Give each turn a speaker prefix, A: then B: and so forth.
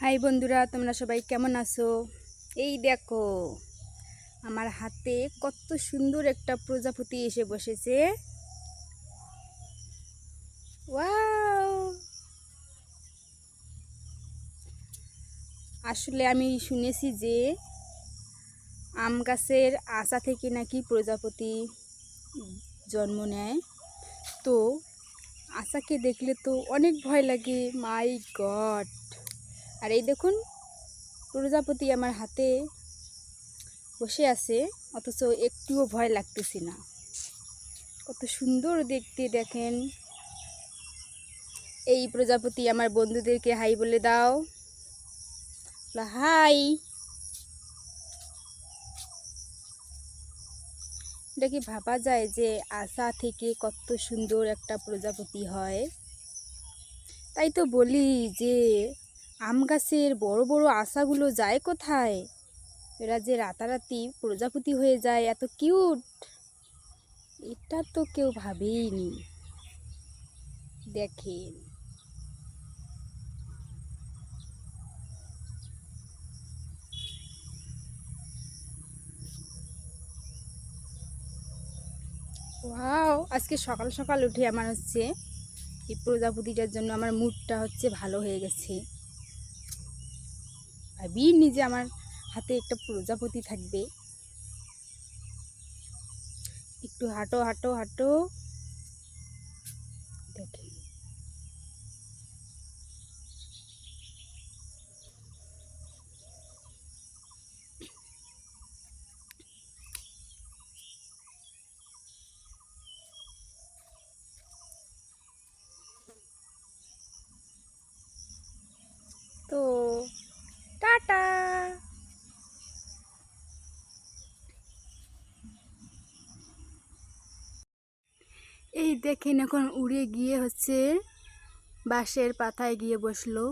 A: High বন্ধুরা, তোমরা সবাই কেমন আছো? এই দেখো, আমার হাতে কত সুন্দর একটা প্রজাপতি এসে বসেছে। ওয়াও! আসলে আমি শুনেছি যে আম গাছের আশা থেকে নাকি প্রজাপতি জন্ম নেয়। তো আশাকে দেখলে তো অনেক ভয় লাগে, মাই গড। আর এই দেখুন, প্রজাপতি আমার হাতে বসে আছে, অথচ একটুও ভয় লাগতেছে না। কত সুন্দর দেখতে দেখেন। এই প্রজাপতি আমার বন্ধুদেরকে হাই বলে দাও। হাই। এটা কি ভাবা যায় যে আশা থেকে কত সুন্দর একটা প্রজাপতি হয়? তাই তো বলি যে আম গাছের বড় বড় আশাগুলো যায় কোথায়? এরা যে রাতারাতি প্রজাপতি হয়ে যায়, এত কিউট, এটা তো কেউ ভাবেইনি। দেখেন, ওয়াও! আজকে সকাল সকাল উঠে আমার এই প্রজাপতিটার জন্য আমার মুডটা ভালো হয়ে গেছে। ভাবিনি যে আমার হাতে একটা প্রজাপতি থাকবে। একটু হাঁটো হাঁটো হাঁটো, দেখেন। তো টাটা। এই দেখেন, এখন উড়ে গিয়ে বাঁশের পাতায় গিয়ে বসলো।